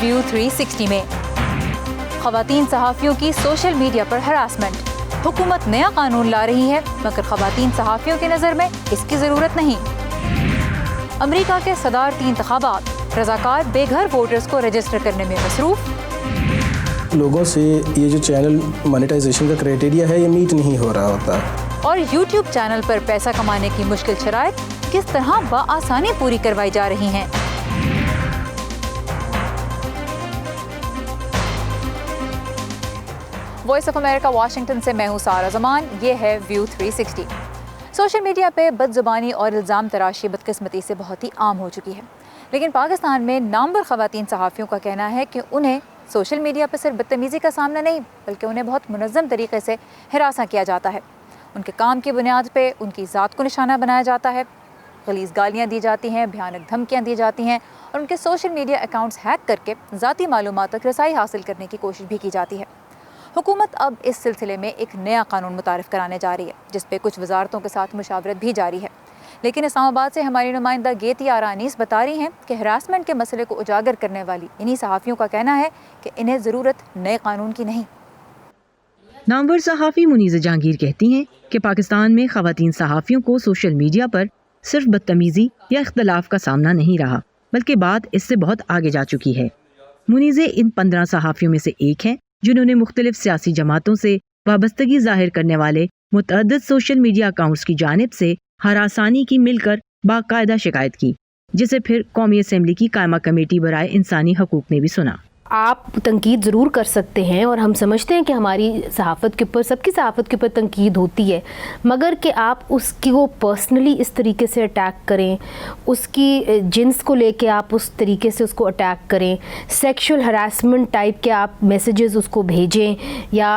View 360 میں خواتین صحافیوں کی سوشل میڈیا پر ہراسمنٹ. حکومت نیا قانون لا رہی ہے مگر خواتین صحافیوں کی نظر میں اس کی ضرورت نہیں. امریکہ کے صدارتی انتخابات، رضاکار بے گھر ووٹرز کو رجسٹر کرنے میں مصروف. لوگوں سے یہ جو چینل مانیٹائزیشن کا کرائٹیریا ہے یہ میٹ نہیں ہو رہا ہوتا. اور یوٹیوب چینل پر پیسہ کمانے کی مشکل شرائط کس طرح بآسانی پوری کروائی جا رہی ہیں. وائس آف امریکہ واشنگٹن سے میں ہوں سارہ زمان. یہ ہے ویو 360. سوشل میڈیا پہ بد زبانی اور الزام تراشی بدقسمتی سے بہت ہی عام ہو چکی ہے، لیکن پاکستان میں نامور خواتین صحافیوں کا کہنا ہے کہ انہیں سوشل میڈیا پہ صرف بدتمیزی کا سامنا نہیں بلکہ انہیں بہت منظم طریقے سے ہراساں کیا جاتا ہے. ان کے کام کی بنیاد پہ ان کی ذات کو نشانہ بنایا جاتا ہے، غلیظ گالیاں دی جاتی ہیں، بھیانک دھمکیاں دی جاتی ہیں اور ان کے سوشل میڈیا اکاؤنٹس ہیک کر کے ذاتی معلومات تک رسائی حاصل کرنے کی کوشش بھی کی جاتی ہے. حکومت اب اس سلسلے میں ایک نیا قانون متعارف کرانے جا رہی ہے جس پہ کچھ وزارتوں کے ساتھ مشاورت بھی جاری ہے. لیکن اسلام آباد سے ہماری نمائندہ گیتی آرا انیس بتا رہی ہیں کہ ہراسمنٹ کے مسئلے کو اجاگر کرنے والی انہی صحافیوں کا کہنا ہے کہ انہیں ضرورت نئے قانون کی نہیں. نامور صحافی منیزہ جہانگیر کہتی ہیں کہ پاکستان میں خواتین صحافیوں کو سوشل میڈیا پر صرف بدتمیزی یا اختلاف کا سامنا نہیں رہا بلکہ بات اس سے بہت آگے جا چکی ہے. منیزہ ان 15 صحافیوں میں سے ایک ہیں جنہوں نے مختلف سیاسی جماعتوں سے وابستگی ظاہر کرنے والے متعدد سوشل میڈیا اکاؤنٹس کی جانب سے ہراسانی کی مل کر باقاعدہ شکایت کی، جسے پھر قومی اسمبلی کی قائمہ کمیٹی برائے انسانی حقوق نے بھی سنا. آپ تنقید ضرور کر سکتے ہیں اور ہم سمجھتے ہیں کہ ہماری صحافت کے اوپر، سب کی صحافت کے اوپر تنقید ہوتی ہے، مگر کہ آپ اس کی وہ پرسنلی اس طریقے سے اٹیک کریں، اس کی جنس کو لے کے آپ اس طریقے سے اس کو اٹیک کریں، سیکشول ہراسمنٹ ٹائپ کے آپ میسیجز اس کو بھیجیں یا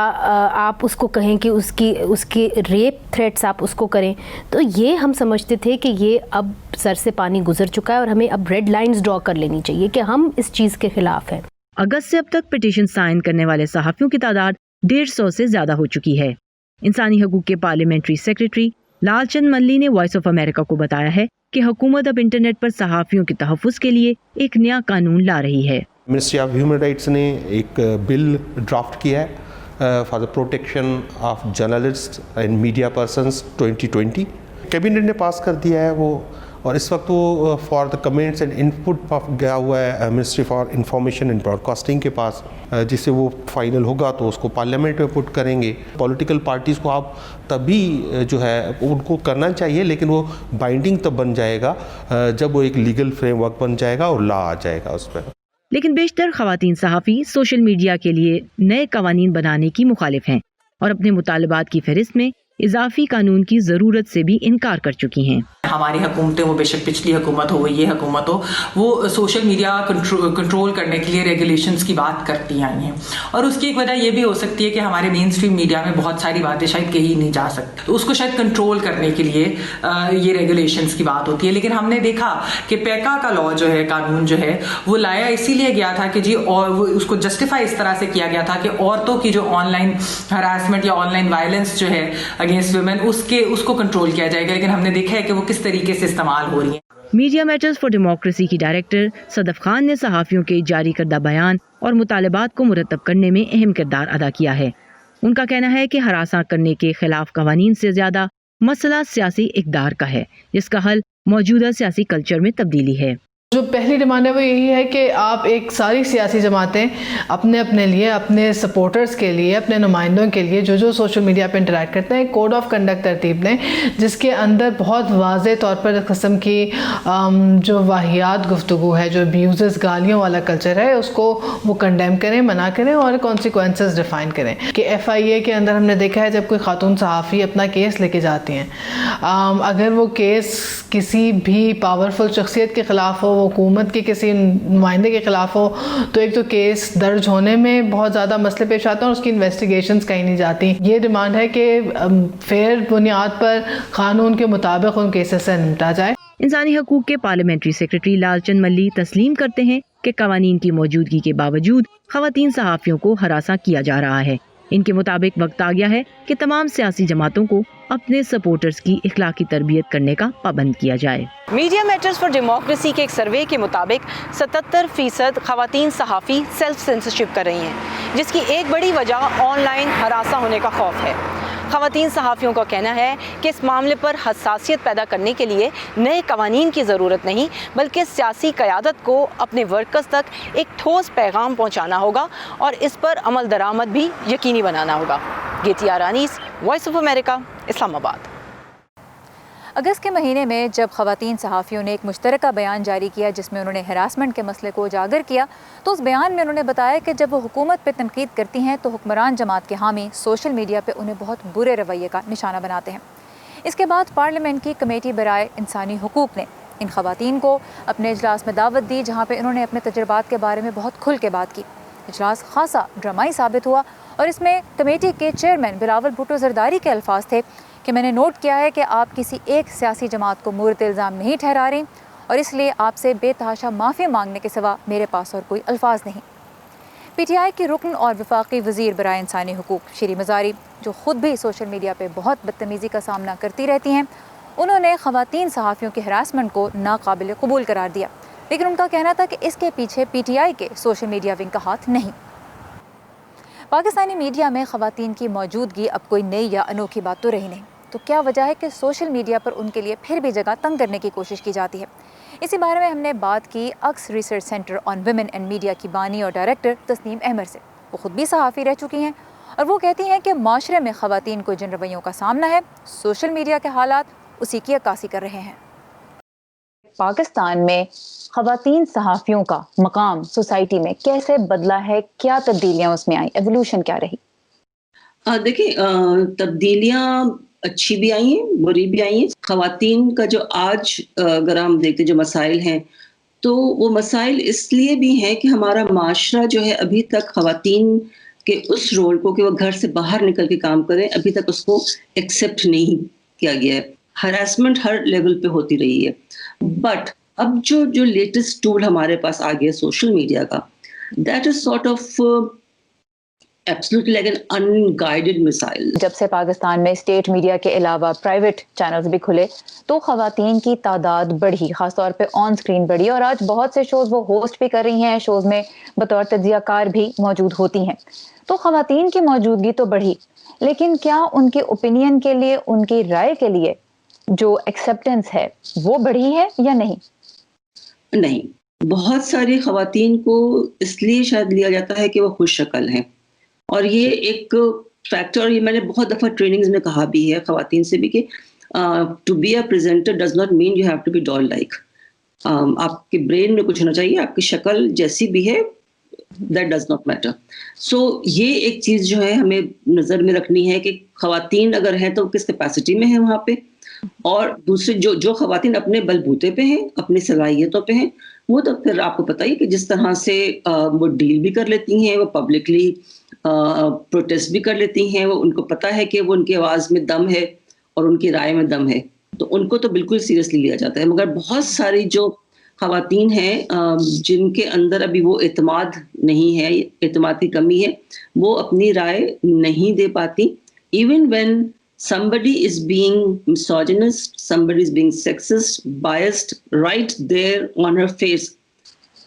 آپ اس کو کہیں کہ اس کی ریپ تھریٹس آپ اس کو کریں، تو یہ ہم سمجھتے تھے کہ یہ اب سر سے پانی گزر چکا ہے اور ہمیں اب ریڈ لائنز ڈرا کر لینی چاہیے کہ ہم اس چیز کے خلاف ہیں. اگست سے اب تک پٹیشن سائن کرنے والے صحافیوں کی تعداد 150 سے زیادہ ہو چکی ہے. انسانی حقوق کے پارلیمنٹری سیکریٹری لال چند ملی نے وائس آف امریکہ کو بتایا ہے کہ حکومت اب انٹرنیٹ پر صحافیوں کے تحفظ کے لیے ایک نیا قانون لا رہی ہے. منسٹری آف ہیومن رائٹس نے ایک بل ڈرافٹ کیا ہے for the protection of journalist and media persons 2020. Cabinet نے پاس کر دیا ہے وہ، اور اس وقت وہ for the comments and input گیا ہوا ہے ministry for information and broadcasting کے پاس، جس سے وہ فائنل ہوگا تو اس کو پارلیمنٹ میں پٹ کریں گے. پولیٹیکل پارٹیز کو آپ تبھی جو ہے ان کو کرنا چاہیے، لیکن وہ بائنڈنگ تب بن جائے گا جب وہ ایک لیگل فریم ورک بن جائے گا اور لا آ جائے گا اس پہ. لیکن بیشتر خواتین صحافی سوشل میڈیا کے لیے نئے قوانین بنانے کی مخالف ہیں اور اپنے مطالبات کی فہرست میں اضافی قانون کی ضرورت سے بھی انکار کر چکی ہیں. ہماری حکومتیں، وہ بے شک پچھلی حکومت ہو یہ حکومت ہو، وہ سوشل میڈیا کنٹرول کرنے کے لیے ریگولیشنز کی بات کرتی آئی ہیں، اور اس کی ایک وجہ یہ بھی ہو سکتی ہے کہ ہمارے مین اسٹریم میڈیا میں بہت ساری باتیں شاید کہی نہیں جا سکتی، تو اس کو شاید کنٹرول کرنے کے لیے یہ ریگولیشنز کی بات ہوتی ہے. لیکن ہم نے دیکھا کہ پیکا کا لا جو ہے، قانون جو ہے، وہ لایا اسی لیے گیا تھا کہ اور وہ اس کو جسٹیفائی اس طرح سے کیا گیا تھا کہ عورتوں کی جو آن لائن ہراسمنٹ یا آن لائن وائلنس جو ہے اگینسٹ ویمن اس کو کنٹرول کیا جائے گا. لیکن ہم نے دیکھا ہے کہ وہ کس طریقے سے استعمال ہو رہی ہیں. میڈیا میٹرز فار ڈیموکریسی کی ڈائریکٹر صدف خان نے صحافیوں کے جاری کردہ بیان اور مطالبات کو مرتب کرنے میں اہم کردار ادا کیا ہے. ان کا کہنا ہے کہ ہراساں کرنے کے خلاف قوانین سے زیادہ مسئلہ سیاسی اقدار کا ہے، جس کا حل موجودہ سیاسی کلچر میں تبدیلی ہے. جو پہلی ڈیمانڈ ہے وہ یہی ہے کہ آپ ایک ساری سیاسی جماعتیں اپنے لیے، اپنے سپورٹرز کے لیے، اپنے نمائندوں کے لیے جو سوشل میڈیا پہ انٹریکٹ کرتے ہیں، کوڈ آف کنڈکٹ ترتیب دیں جس کے اندر بہت واضح طور پر اس قسم کی جو واہیات گفتگو ہے، جو ابیوزز، گالیوں والا کلچر ہے، اس کو وہ کنڈیم کریں، منع کریں اور کانسیکوینسز ڈیفائن کریں. کہ FIA کے اندر ہم نے دیکھا ہے جب کوئی خاتون صحافی اپنا کیس لے کے جاتی ہیں، اگر وہ کیس کسی بھی پاورفل شخصیت کے خلاف ہو، حکومت کے کسی نمائندے کے خلاف ہو، تو ایک تو کیس درج ہونے میں بہت زیادہ مسئلے پیش آتے ہیں اور اس کی انویسٹیگیشنز کہیں نہیں جاتی. یہ ڈیمانڈ ہے کہ فیئر بنیاد پر قانون کے مطابق ان کیسز سے نمٹا جائے. انسانی حقوق کے پارلیمنٹری سیکریٹری لال چند ملی تسلیم کرتے ہیں کہ قوانین کی موجودگی کے باوجود خواتین صحافیوں کو ہراساں کیا جا رہا ہے، ان کے مطابق وقت آ گیا ہے کہ تمام سیاسی جماعتوں کو اپنے سپورٹرز کی اخلاقی تربیت کرنے کا پابند کیا جائے۔ میڈیا میٹرز فار ڈیموکریسی کے ایک سروے کے مطابق 77% خواتین صحافی سیلف سینسرشپ کر رہی ہیں، جس کی ایک بڑی وجہ آن لائن ہراساں ہونے کا خوف ہے۔ خواتین صحافیوں کا کہنا ہے کہ اس معاملے پر حساسیت پیدا کرنے کے لیے نئے قوانین کی ضرورت نہیں، بلکہ سیاسی قیادت کو اپنے ورکرز تک ایک ٹھوس پیغام پہنچانا ہوگا اور اس پر عمل درآمد بھی یقینی بنانا ہوگا۔ گیتیا رانیس، وائس آف امریکہ، اسلام آباد۔ اگست کے مہینے میں جب خواتین صحافیوں نے ایک مشترکہ بیان جاری کیا جس میں انہوں نے ہراسمنٹ کے مسئلے کو اجاگر کیا، تو اس بیان میں انہوں نے بتایا کہ جب وہ حکومت پہ تنقید کرتی ہیں تو حکمران جماعت کے حامی سوشل میڈیا پہ انہیں بہت برے رویے کا نشانہ بناتے ہیں۔ اس کے بعد پارلیمنٹ کی کمیٹی برائے انسانی حقوق نے ان خواتین کو اپنے اجلاس میں دعوت دی، جہاں پہ انہوں نے اپنے تجربات کے بارے میں بہت کھل کے بات کی۔ اجلاس خاصا ڈرامائی ثابت ہوا اور اس میں کمیٹی کے چیئرمین بلاول بھٹو زرداری کے الفاظ تھے کہ میں نے نوٹ کیا ہے کہ آپ کسی ایک سیاسی جماعت کو مورد الزام نہیں ٹھہرا رہی اور اس لیے آپ سے بے تحاشا معافی مانگنے کے سوا میرے پاس اور کوئی الفاظ نہیں۔ پی ٹی آئی کی رکن اور وفاقی وزیر برائے انسانی حقوق شری مزاری، جو خود بھی سوشل میڈیا پہ بہت بدتمیزی کا سامنا کرتی رہتی ہیں، انہوں نے خواتین صحافیوں کی ہراسمنٹ کو ناقابل قبول قرار دیا، لیکن ان کا کہنا تھا کہ اس کے پیچھے پی ٹی آئی کے سوشل میڈیا ونگ کا ہاتھ نہیں۔ پاکستانی میڈیا میں خواتین کی موجودگی اب کوئی نئی یا انوکھی بات تو رہی نہیں، تو کیا وجہ ہے کہ سوشل میڈیا پر ان کے لیے پھر بھی جگہ تنگ کرنے کی کوشش کی جاتی ہے؟ اسی بارے میں ہم نے بات کی اکس research centre on women and media کی بانی اور ڈائریکٹر تسنیم احمد سے۔ وہ خود بھی صحافی رہ چکی ہیں اور وہ کہتی ہیں کہ معاشرے میں خواتین کو جن رویوں کا سامنا ہے، سوشل میڈیا کے حالات اسی کی عکاسی کر رہے ہیں۔ پاکستان میں خواتین صحافیوں کا مقام سوسائٹی میں کیسے بدلا ہے؟ کیا تبدیلیاں اس میں آئیں؟ ایوولوشن کیا رہی؟ دیکھیں، تبدیلیاں اچھی بھی آئی ہیں، بری بھی آئی ہیں۔ خواتین کا جو آج اگر ہم دیکھتے جو مسائل ہیں، تو وہ مسائل اس لیے بھی ہیں کہ ہمارا معاشرہ جو ہے ابھی تک خواتین کے اس رول کو کہ وہ گھر سے باہر نکل کے کام کریں، ابھی تک اس کو ایکسیپٹ نہیں کیا گیا ہے۔ ہراسمنٹ ہر لیول پہ ہوتی رہی ہے، بٹ اب جو لیٹسٹ ٹول ہمارے پاس آ گیا سوشل میڈیا کا، that is sort of absolutely like an unguided missile۔ جب سے پاکستان میں اسٹیٹ میڈیا کے علاوہ پرائیویٹ چینلز بھی کھلے تو خواتین کی تعداد بڑھی، خاص طور پہ آن سکرین بڑھی، اور آج بہت سے شوز وہ ہوسٹ بھی کر رہی ہیں، شوز میں بطور تجزیہ کار بھی موجود ہوتی ہیں۔ تو خواتین کی موجودگی تو بڑھی، لیکن کیا ان کے اوپینین کے لیے، ان کی رائے کے لیے جو ایکسیپٹنس ہے وہ بڑھی ہے یا نہیں؟ نہیں، بہت ساری خواتین کو اس لیے شاید لیا جاتا ہے کہ وہ خوش شکل ہیں، اور یہ ایک فیکٹر، یہ میں نے بہت دفعہ ٹریننگز میں کہا بھی ہے خواتین سے بھی کہ to be a presenter does not mean you have to be doll like. آپ کے برین میں کچھ ہونا چاہیے، آپ کی شکل جیسی بھی ہے دیٹ ڈز ناٹ میٹر۔ سو یہ ایک چیز جو ہے ہمیں نظر میں رکھنی ہے کہ خواتین اگر ہیں تو کس کیپیسٹی میں ہیں وہاں پہ، اور دوسرے جو خواتین اپنے بلبوتے پہ ہیں، اپنی صلاحیتوں پہ ہیں، وہ تو پھر آپ کو پتہ ہی کہ جس طرح سے وہ ڈیل بھی کر لیتی ہیں، وہ پبلکلی پروٹیسٹ بھی کر لیتی ہیں، وہ ان کو پتہ ہے کہ وہ ان کی آواز میں دم ہے اور ان کی رائے میں دم ہے، تو ان کو تو بالکل سیریسلی لیا جاتا ہے۔ مگر بہت ساری جو خواتین ہیں جن کے اندر ابھی وہ اعتماد نہیں ہے، اعتماد کی کمی ہے، وہ اپنی رائے نہیں دے پاتی۔ Even when somebody is being misogynist, somebody is being sexist, biased, right there on her face,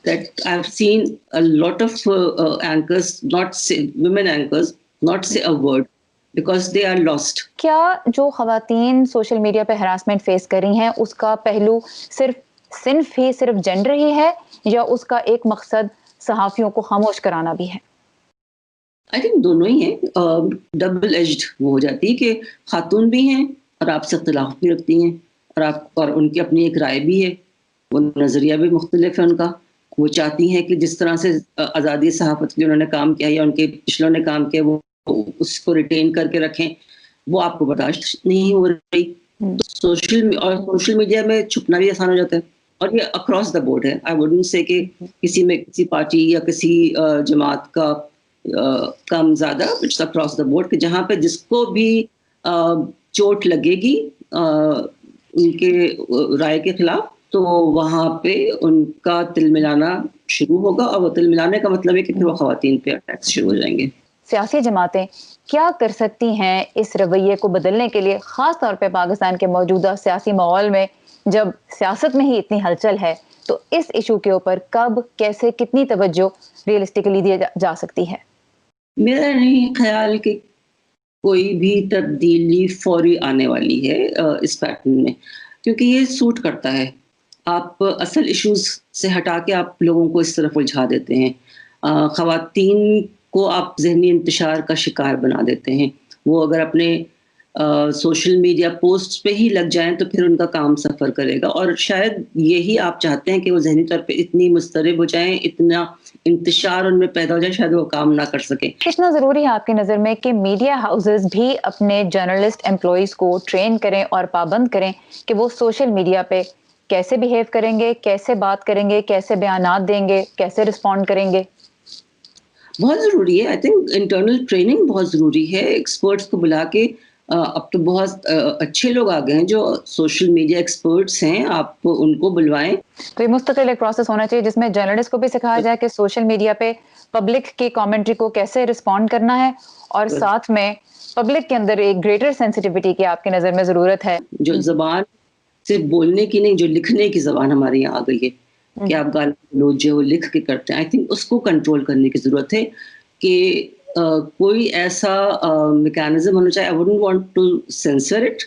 that I've seen a lot of anchors not say, women anchors not say a word because they are lost۔ کیا جو خواتین social media پہ harassment face کر رہی ہیں اس کا پہلو صرف صنف ہی، صرف جینڈر ہی ہے، یا اس کا ایک مقصد صحافیوں کو خاموش کرانا بھی ہے؟ آئی تھنک دونوں ہی ہیں، ڈبل ایجڈ وہ ہو جاتی ہے کہ خاتون بھی ہیں اور آپ سے اختلاف بھی رکھتی ہیں، اور ان کی اپنی ایک رائے بھی ہے، وہ نظریہ بھی مختلف ہے ان کا، وہ چاہتی ہیں کہ جس طرح سے آزادی صحافت کے انہوں نے کام کیا یا ان کے پچھلوں نے کام کیا وہ اس کو ریٹین کر کے رکھیں، وہ آپ کو برداشت نہیں ہو رہی۔ سوشل میڈیا میں چھپنا بھی آسان ہو جاتا ہے، اور یہ اکراس دا بورڈ ہے۔ آئی ووڈنٹ سے کہ کسی پارٹی یا کسی جماعت کا کم زیادہ، اٹس اکراس دا بورڈ، کہ جہاں پہ جس کو بھی چوٹ لگے گی ان کے رائے کے خلاف تو وہاں پہ ان کا تل ملانا شروع ہوگا، اور وہ تل ملانے کا مطلب ہے کہ پھر وہ خواتین پہ اٹیکس شروع ہو جائیں گے۔ سیاسی جماعتیں کیا کر سکتی ہیں اس رویے کو بدلنے کے لیے، خاص طور پہ پاکستان کے موجودہ سیاسی ماحول میں جب سیاست میں ہی اتنی ہلچل ہے؟ تو اس ایشو کے اوپر کب، کیسے، کتنی توجہ ریئلسٹکلی دی جا سکتی ہے؟ میرا نہیں خیال کہ کوئی بھی تبدیلی فوری آنے والی ہے اس پیٹرن میں، کیونکہ یہ سوٹ کرتا ہے. آپ اصل ایشوز سے ہٹا کے آپ لوگوں کو اس طرف الجھا دیتے ہیں. خواتین کو آپ ذہنی انتشار کا شکار بنا دیتے ہیں. وہ اگر اپنے سوشل میڈیا پوسٹ پہ ہی لگ جائیں تو پھر ان کا کام سفر کرے گا، اور شاید یہی آپ چاہتے ہیں کہ وہ ذہنی طور پہ اتنی مضطرب ہو جائیں، اتنا انتشار ان میں پیدا ہو جائے، شاید وہ کام نہ کر سکیں. کتنا ضروری ہے آپ کی نظر میں کہ میڈیا ہاؤسز بھی اپنے جرنلسٹ امپلائیز کو ٹرین کریں اور پابند کریں کہ وہ سوشل میڈیا پہ کیسے بیہیو کریں گے، کیسے بات کریں گے، کیسے بیانات دیں گے، کیسے رسپونڈ کریں گے؟ بہت ضروری ہے. آئی تھنک انٹرنل ٹریننگ بہت ضروری ہے. ایکسپرٹس کو بلا کے، اب تو بہت اچھے لوگ آ گئے ہیں جو سوشل میڈیا ایکسپرٹس ہیں، آپ ان کو بلوائیں. تو یہ مستقل ایک پروسیس ہونا چاہیے جس میں جرنلسٹ کو بھی سکھایا جائے کہ سوشل میڈیا پہ پبلک کی کامنٹری کو کیسے رسپونڈ کرنا ہے، اور ساتھ میں پبلک کے اندر ایک گریٹر سینسٹیوٹی کی آپ کی نظر میں ضرورت ہے. جو زبان صرف بولنے کی نہیں، جو لکھنے کی زبان ہمارے یہاں آ گئی ہے کہ آپ گالی گلوچ جو وہ لکھ کے کرتے ہیں، آئی تھنک اس کو کنٹرول کرنے کی ضرورت ہے کہ کوئی ایسا میکینزم ہونا چاہیے. I wouldn't want to censor it,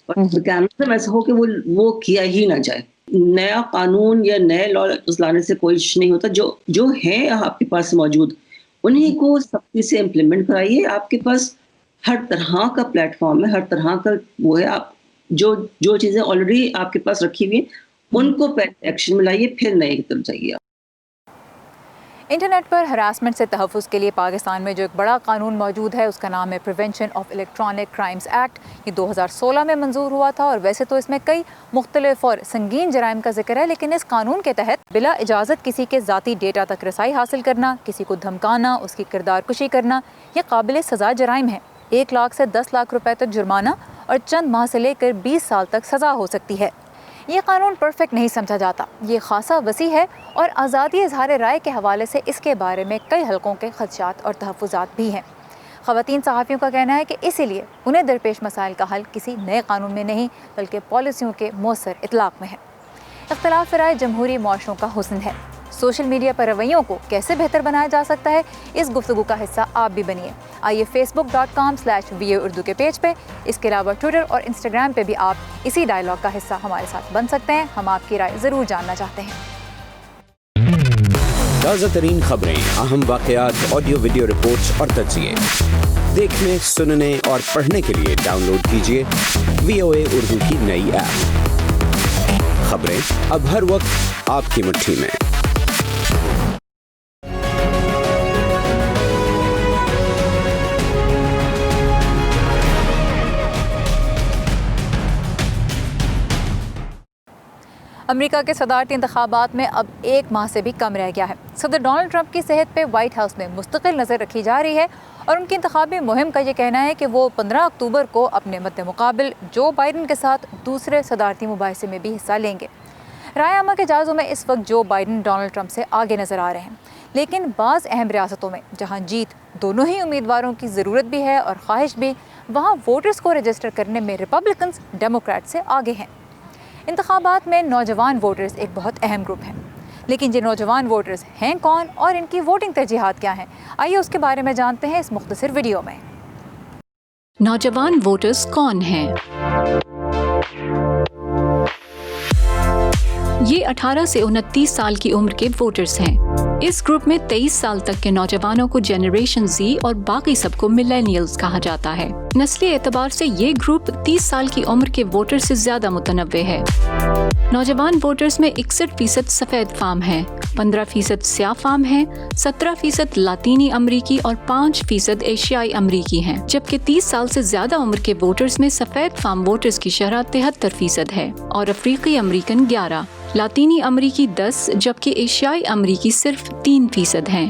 but mechanism ایسا ہو کہ وہ کیا ہی نہ جائے. نیا قانون یا نئے لا لانے سے کوئی نہیں ہوتا. جو ہے آپ کے پاس موجود، انہیں کو سختی سے امپلیمنٹ کرائیے. آپ کے پاس ہر طرح کا پلیٹ فارم ہے، ہر طرح کا وہ ہے. آپ جو چیزیں آلریڈی آپ کے پاس رکھی ہوئی ہیں ان کو پہلے ایکشن میں لائیے، پھر نئے کی طرف جائیے. انٹرنیٹ پر ہراسمنٹ سے تحفظ کے لیے پاکستان میں جو ایک بڑا قانون موجود ہے اس کا نام ہے prevention of electronic crimes act. یہ 2016 میں منظور ہوا تھا، اور ویسے تو اس میں کئی مختلف اور سنگین جرائم کا ذکر ہے، لیکن اس قانون کے تحت بلا اجازت کسی کے ذاتی ڈیٹا تک رسائی حاصل کرنا، کسی کو دھمکانا، اس کی کردار کشی کرنا، یہ قابل سزا جرائم ہے. 1 لاکھ سے 10 لاکھ روپے تک جرمانہ اور چند ماہ سے لے کر 20 سال تک سزا ہو سکتی ہے. یہ قانون پرفیکٹ نہیں سمجھا جاتا، یہ خاصا وسیع ہے، اور آزادی اظہار رائے کے حوالے سے اس کے بارے میں کئی حلقوں کے خدشات اور تحفظات بھی ہیں. خواتین صحافیوں کا کہنا ہے کہ اسی لیے انہیں درپیش مسائل کا حل کسی نئے قانون میں نہیں بلکہ پالیسیوں کے مؤثر اطلاق میں ہے. اختلاف رائے جمہوری معاشروں کا حسن ہے. سوشل میڈیا پر رویوں کو کیسے بہتر بنایا جا سکتا ہے، اس گفتگو کا حصہ آپ بھی بنیے. آئیے facebook.com/VOA اردو کے پیج پہ، اس کے علاوہ ٹویٹر اور انسٹاگرام پہ بھی آپ اسی ڈائلاگ کا حصہ ہمارے ساتھ بن سکتے ہیں. ہم آپ کی رائے ضرور جاننا چاہتے ہیں. تازہ ترین خبریں، اہم واقعات، آڈیو ویڈیو رپورٹس اور تجزیے دیکھنے، سننے اور پڑھنے کے لیے ڈاؤن لوڈ کیجیے VOA اردو کی نئی ایپ. خبریں اب ہر وقت آپ کی مٹھی میں. امریکہ کے صدارتی انتخابات میں اب 1 ماہ سے بھی کم رہ گیا ہے. صدر ڈونلڈ ٹرمپ کی صحت پہ وائٹ ہاؤس میں مستقل نظر رکھی جا رہی ہے، اور ان کی انتخابی مہم کا یہ کہنا ہے کہ وہ 15 اکتوبر کو اپنے مد مقابل جو بائیڈن کے ساتھ دوسرے صدارتی مباحثے میں بھی حصہ لیں گے. رائے عامہ کے جائزوں میں اس وقت جو بائیڈن ڈونلڈ ٹرمپ سے آگے نظر آ رہے ہیں، لیکن بعض اہم ریاستوں میں جہاں جیت دونوں ہی امیدواروں کی ضرورت بھی ہے اور خواہش بھی، وہاں ووٹرز کو رجسٹر کرنے میں ریپبلکنز ڈیموکریٹ سے آگے ہیں. انتخابات میں نوجوان ووٹرز ایک بہت اہم گروپ ہیں، لیکن یہ نوجوان ووٹرز ہیں کون اور ان کی ووٹنگ ترجیحات کیا ہیں؟ آئیے اس کے بارے میں جانتے ہیں اس مختصر ویڈیو میں. نوجوان ووٹرز کون ہیں؟ یہ 18 سے 29 سال کی عمر کے ووٹرز ہیں. اس گروپ میں 23 سال تک کے نوجوانوں کو جنریشن زی اور باقی سب کو ملینیلز کہا جاتا ہے. نسلی اعتبار سے یہ گروپ 30 سال کی عمر کے ووٹر سے زیادہ متنوع ہے. نوجوان ووٹرز میں 61% سفید فام ہیں، 15% سیاہ فام ہیں، 17% لاطینی امریکی اور 5% ایشیائی امریکی ہیں، جبکہ 30 سال سے زیادہ عمر کے ووٹرز میں سفید فام ووٹرز کی شرح 73% ہے اور افریقی امریکن 11، لاطینی امریکی 10 جبکہ ایشیائی امریکی صرف 3% ہیں.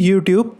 YouTube